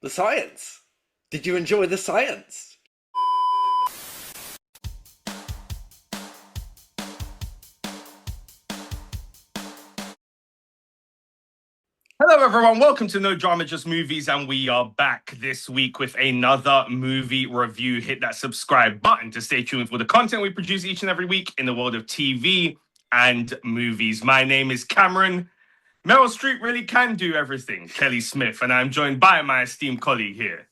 The science. Did you enjoy the science? Hello, everyone. Welcome to No Drama, Just Movies, and we are back this week with another movie review. Hit that subscribe button to stay tuned for the content we produce each and every week in the world of TV and movies. My name is Cameron. Meryl Streep really can do everything, Kelly Smith, and I'm joined by my esteemed colleague here.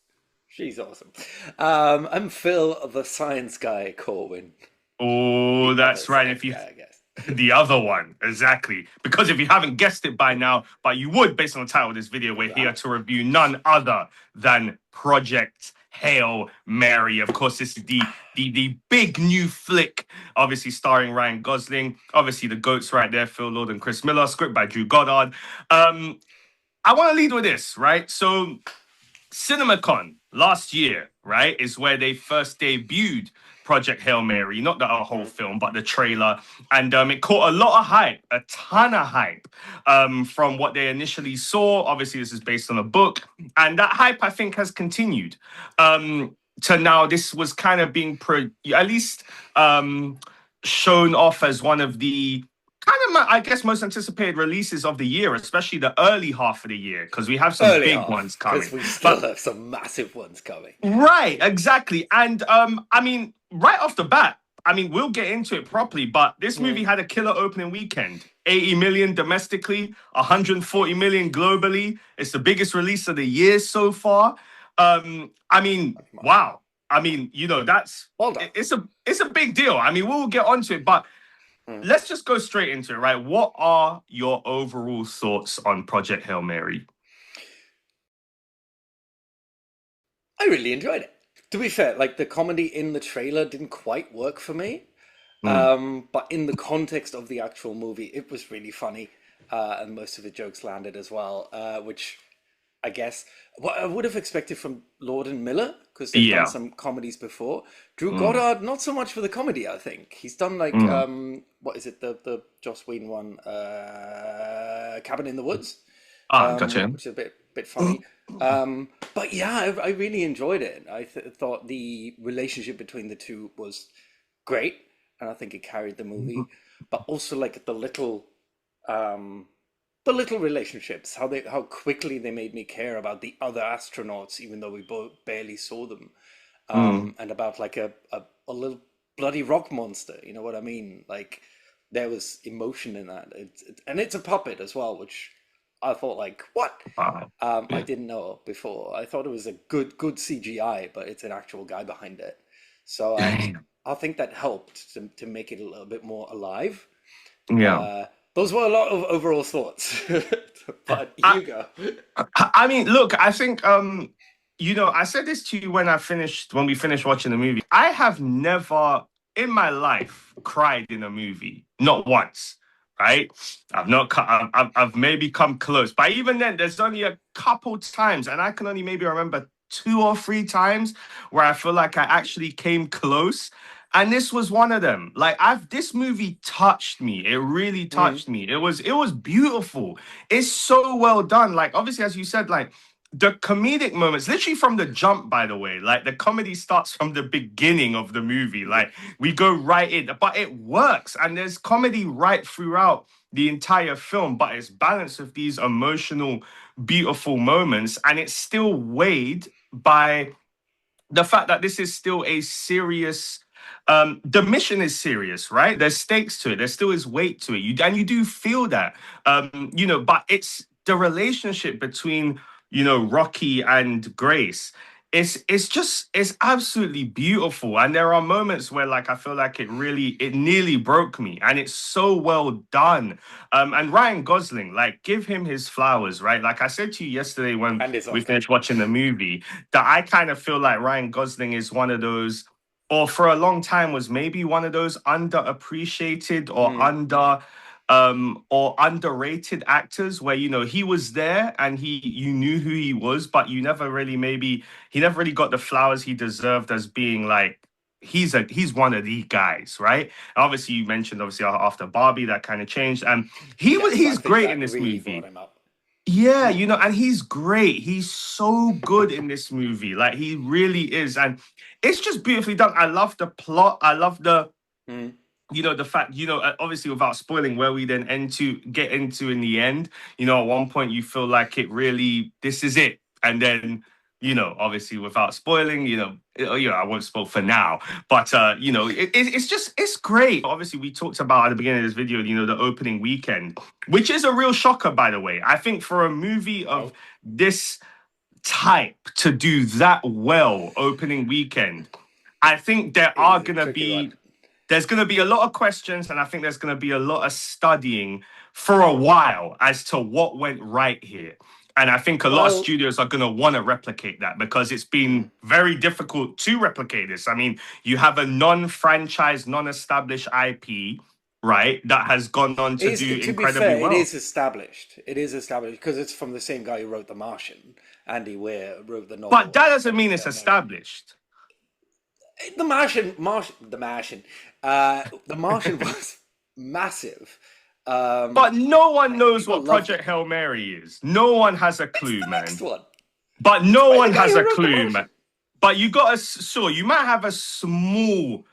She's awesome. I'm Phil, the science guy, Corwin. Oh, The other that's right. If science you guy, I guess. The other one, exactly. Because if you haven't guessed it by now, but you would based on the title of this video, we're here to review none other than Project Hail Mary. Of course, this is the big new flick, obviously starring Ryan Gosling. Obviously, the GOATs right there, Phil Lord and Chris Miller, script by Drew Goddard. I want to lead with this, right? So CinemaCon last year, right, is where they first debuted Project Hail Mary, not the whole film, but the trailer. And it caught a lot of hype, a ton of hype from what they initially saw. Obviously, this is based on a book. And that hype, I think, has continued to now. This was kind of being, at least shown off as one of the I guess, most anticipated releases of the year, especially the early half of the year, because we have some big ones coming. Because we still have some massive ones coming. Right, exactly. And I mean, right off the bat, I mean, we'll get into it properly, but this movie had a killer opening weekend. 80 million domestically, 140 million globally. It's the biggest release of the year so far. I mean, wow. I mean, that's Well done. it's a big deal. I mean, we'll get onto it, but let's just go straight into it, right? What are your overall thoughts on Project Hail Mary? I really enjoyed it. To be fair, like the comedy in the trailer didn't quite work for me. But in the context of the actual movie, it was really funny. And most of the jokes landed as well, which I guess what I would have expected from Lord and Miller, because they've done some comedies before. Drew Goddard, not so much for the comedy, I think. He's done like what is it, the Joss Whedon one, Cabin in the Woods. Gotcha. Which is a bit funny. But yeah, I really enjoyed it. I thought the relationship between the two was great, and I think it carried the movie. But also like the little relationships, how quickly they made me care about the other astronauts, even though we both barely saw them, and about like a little bloody rock monster. You know what I mean? Like there was emotion in that, and it's a puppet as well, which I thought like what? I didn't know before. I thought it was a good CGI, but it's an actual guy behind it. So I think that helped to make it a little bit more alive. Yeah. Those were a lot of overall thoughts, but you go. I mean, look, I think I said this to you when we finished watching the movie. I have never in my life cried in a movie, not once. Right? I've maybe come close, but even then, there's only a couple times, and I can only maybe remember 2 or 3 times where I feel like I actually came close. And this was one of them. Like this movie touched me. It really touched me. It was beautiful. It's so well done. Like obviously, as you said, like the comedic moments, literally from the jump, by the way, like the comedy starts from the beginning of the movie. Like we go right in, but it works. And there's comedy right throughout the entire film, but it's balanced with these emotional, beautiful moments. And it's still weighed by the fact that this is still a serious the mission is serious, right? There's stakes to it. There still is weight to it. You do feel that, but it's the relationship between, Rocky and Grace. It's absolutely beautiful. And there are moments where like I feel like it nearly broke me. And it's so well done. And Ryan Gosling, like give him his flowers, right? Like I said to you yesterday when we finished watching the movie, that I kind of feel like Ryan Gosling is one of those, or for a long time was maybe one of those underappreciated or underrated actors where he was there and you knew who he was, but he never really got the flowers he deserved as being like he's one of the guys, right? Obviously, you mentioned after Barbie that kind of changed, and he's great in this movie. Yeah, and he's great. He's so good in this movie. Like he really is. And it's just beautifully done. I love the plot. I love Mm. the fact, obviously without spoiling where we then get into in the end, at one point you feel like this is it. And then, obviously without spoiling, I won't spoil for now, but, it's great. Obviously, we talked about at the beginning of this video, the opening weekend, which is a real shocker, by the way. I think for a movie of Oh, this type to do that well opening weekend, I think it is a tricky one. there's going to be a lot of questions, and I think there's going to be a lot of studying for a while as to what went right here. And I think a lot of Well, studios are going to want to replicate that because it's mm. been very difficult to replicate this. I mean, you have a non-franchise, non-established IP, right, that has gone on to do To be incredibly fair, it well. is established. It is established because it's from the same guy who wrote The Martian. Andy Weir wrote the But novel. that doesn't But mean it's established. The Martian was massive. But no one knows People what loved it. Project Hail Mary is. No one has a It's clue, the next man. one. But It's no by the one guy has who a wrote The clue, man. Martian. But you got you might have a small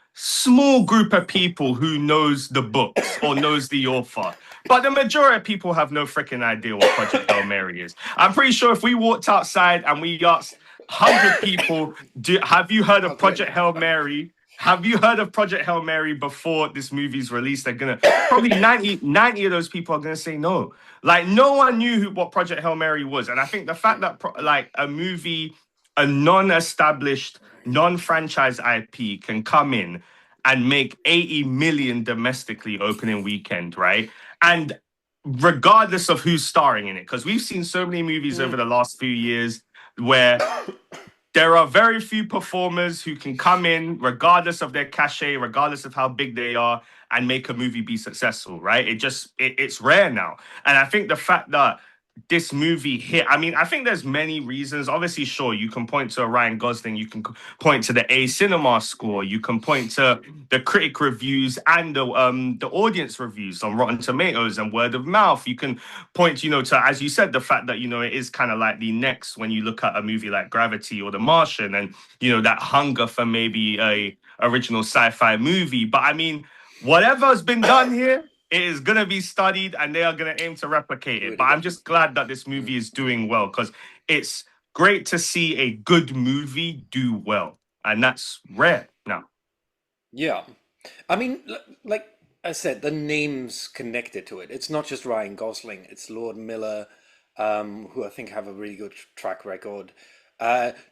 group of people who knows the books or knows the author. But the majority of people have no freaking idea what Project Hail Mary is. I'm pretty sure if we walked outside and we asked 100 people, have you heard of Not doing Project that. Hail Mary? Have you heard of Project Hail Mary before this movie's released? They're gonna probably 90 of those people are gonna say no. Like no one knew what Project Hail Mary was. And I think the fact that like a movie, a non-established, non-franchise IP can come in and make 80 million domestically opening weekend, right? And regardless of who's starring in it, because we've seen so many movies over Mm. the last few years where there are very few performers who can come in, regardless of their cachet, regardless of how big they are, and make a movie be successful, right? It's rare now. And I think the fact that this movie hit, I mean, I think there's many reasons. Obviously, sure, you can point to a Ryan Gosling, you can point to the A Cinema score, you can point to the critic reviews and the audience reviews on Rotten Tomatoes and word of mouth. You can point, to, as you said, the fact that, it is kind of like the next when you look at a movie like Gravity or The Martian and, that hunger for maybe a original sci-fi movie. But I mean, whatever's been done here, it is going to be studied and they are going to aim to replicate Do it. it But I'm again. just glad that this Mm. movie is doing well because it's great to see a good movie do well. And that's rare now. Yeah. I mean, like I said, the names connected to it. It's not just Ryan Gosling. It's Lord Miller, who I think have a really good track record.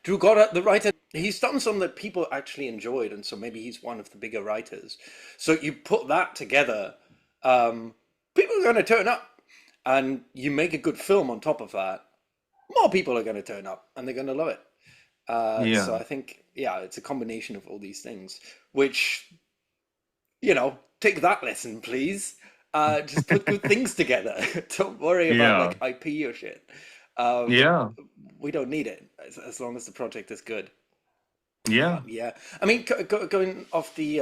Drew Goddard, the writer, he's done some that people actually enjoyed, and so maybe he's one of the bigger writers. So you put that together, people are going to turn up, and you make a good film on top of that. More people are going to turn up, and they're going to love it. So Yeah. I think, yeah, it's a combination of all these things, which, take that lesson, please. Just put good things together. Don't worry about Yeah. like IP or shit. Um, Yeah. we don't need it as long as the project is good. Yeah. But yeah, I mean, going off the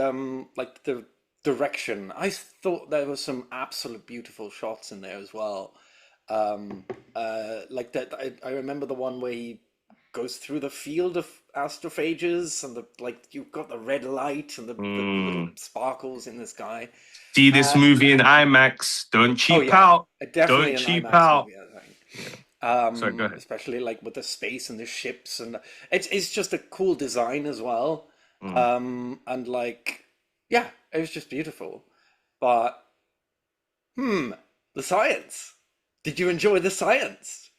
like the direction, I thought there was some absolute beautiful shots in there as well. Like that, I remember the one where he goes through the field of astrophages and the like you've got the red light and the little Mm. sparkles in the sky. See this Uh, movie in IMAX. Don't oh cheap yeah, out. definitely Don't an cheap IMAX out. movie, I think. Yeah. So go ahead. Especially like with the space and the ships and it's just a cool design as well. Mm. And like yeah, it was just beautiful. But the science. Did you enjoy the science?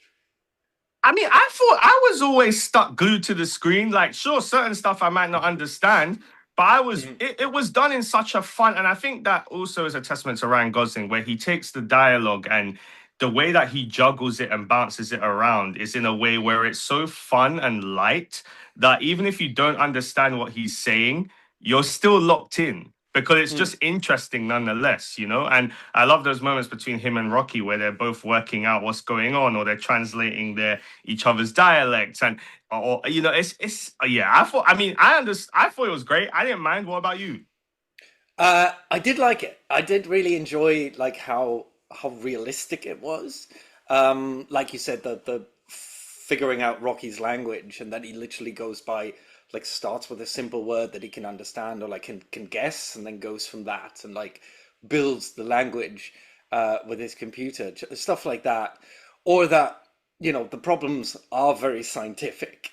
I mean, I thought I was always stuck glued to the screen. Like, sure, certain stuff I might not understand, but Mhm. it was done in such a fun, and I think that also is a testament to Ryan Gosling, where he takes the dialogue and the way that he juggles it and bounces it around is in a way where it's so fun and light that even if you don't understand what he's saying, you're still locked in because it's Mm. just interesting nonetheless. And I love those moments between him and Rocky where they're both working out what's going on or they're translating their each other's dialects and or it's yeah. I thought it was great. I didn't mind. What about you? I did like it. I did really enjoy like how realistic it was. Like you said, the figuring out Rocky's language, and then he literally goes by like starts with a simple word that he can understand or like can guess, and then goes from that and like builds the language with his computer, stuff like that, or that the problems are very scientific.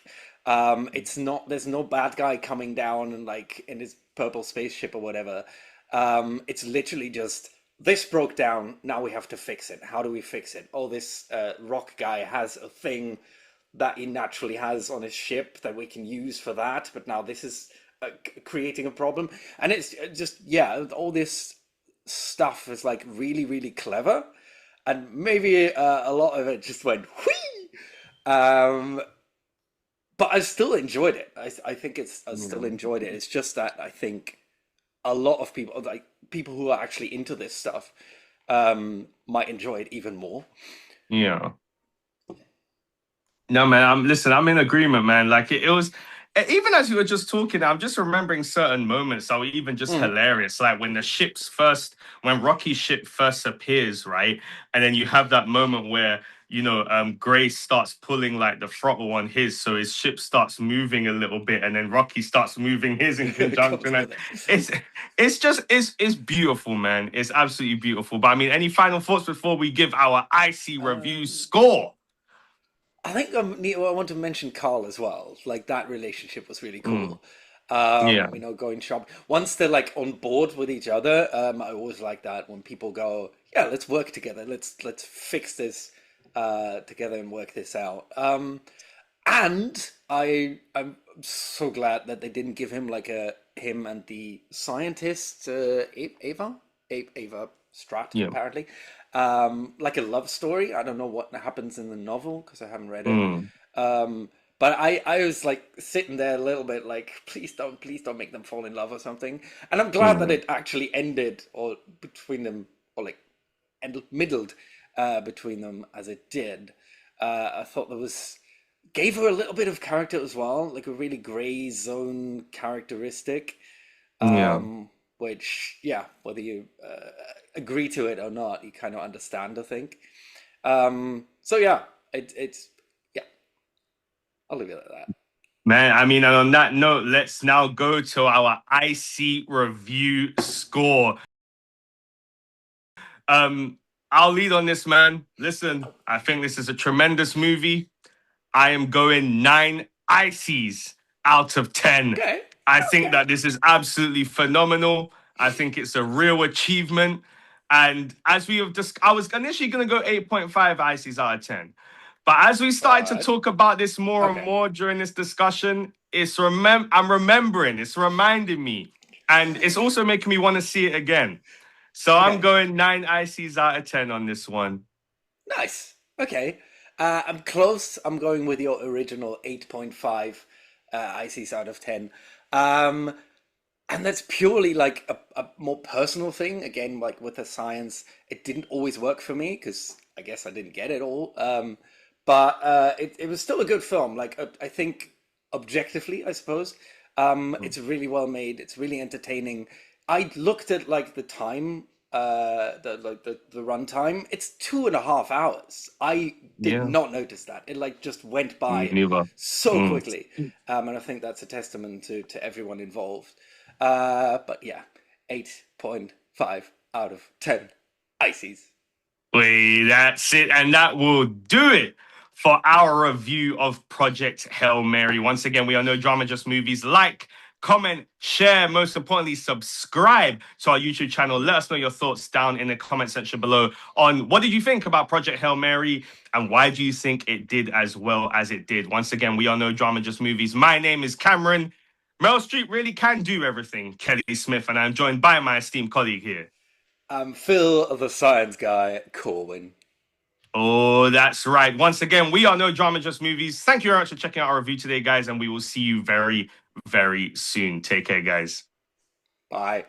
It's not there's no bad guy coming down and like in his purple spaceship or whatever. It's literally just this broke down. Now we have to fix it. How do we fix it? Oh, this rock guy has a thing that he naturally has on his ship that we can use for that. But now this is creating a problem. And it's just, yeah, all this stuff is like really, really clever. And maybe a lot of it just went whee. But I still enjoyed it. I think I still Yeah. enjoyed it. It's just that I think a lot of people, like people who are actually into this stuff, might enjoy it even more. Yeah. No, man. I'm in agreement, man. Like it was even as you were just talking, I'm just remembering certain moments that were even just Mm. hilarious. Like when Rocky's ship first appears, right? And then you have that moment where, Grace starts pulling like the throttle on his, so his ship starts moving a little bit, and then Rocky starts moving his in Comes conjunction. And with it. it's it's beautiful, man. It's absolutely beautiful. But I mean, any final thoughts before we give our icy review Um, score? I think I want to mention Carl as well. Like that relationship was really Mm, cool. yeah. Going shop once they're like on board with each other. I always like that when people go, yeah, let's work together. Let's fix this together and work this out. And I'm so glad that they didn't give him like a him and the scientist Ava Strat Yeah. apparently, like a love story. I don't know what happens in the novel because I haven't read it. Mm, But I was like sitting there a little bit like please don't make them fall in love or something. And I'm glad that yeah. it actually ended or between them or like and middled between them as it did. I thought there was gave her a little bit of character as well, like a really gray zone characteristic, Yeah. which, yeah, whether you agree to it or not, you kind of understand, I think. So yeah, it's yeah, I'll leave it at that. Man, I mean, and on that note, let's now go to our icy review score. Um, I'll lead on this, man. Listen, I think this is a tremendous movie. I am going 9 ices out of 10. Okay, I think okay, that this is absolutely phenomenal. I think it's a real achievement. And as we have just, I was initially going to go 8.5 ices out of 10. But as we started to but talk about this more and okay, more during this discussion, I'm remembering, it's reminding me, and it's also making me want to see it again. So I'm okay, going 9 ices out of 10 on this one. nice. Okay, I'm close. I'm going with your original 8.5 ICs out of 10. Um, And that's purely like a more personal thing. Again, like with the science, it didn't always work for me because I guess I didn't get it all. But it was still a good film. Like I think objectively, I suppose, it's really well made. It's really entertaining. I looked at like the time, the runtime. It's 2.5 hours. I did Yeah, not notice that. It like just went me by neither. so Mm. quickly, and I think that's a testament to everyone involved. But yeah, 8.5 out of 10 ices. Wait, that's it. And that will do it for our review of Project Hail Mary. Once again, we are No Drama Just Movies. Like, comment, share, most importantly, subscribe to our YouTube channel. Let us know your thoughts down in the comment section below on what did you think about Project Hail Mary and why do you think it did as well as it did. Once again, we are No Drama Just Movies. My name is Cameron. Meryl Streep really can do everything, Kelly Smith, and I'm joined by my esteemed colleague here. Phil, the science guy, Corwin. Oh, that's right. Once again, we are No Drama Just Movies. Thank you very much for checking out our review today, guys, and we will see you very, very soon. Take care, guys. Bye.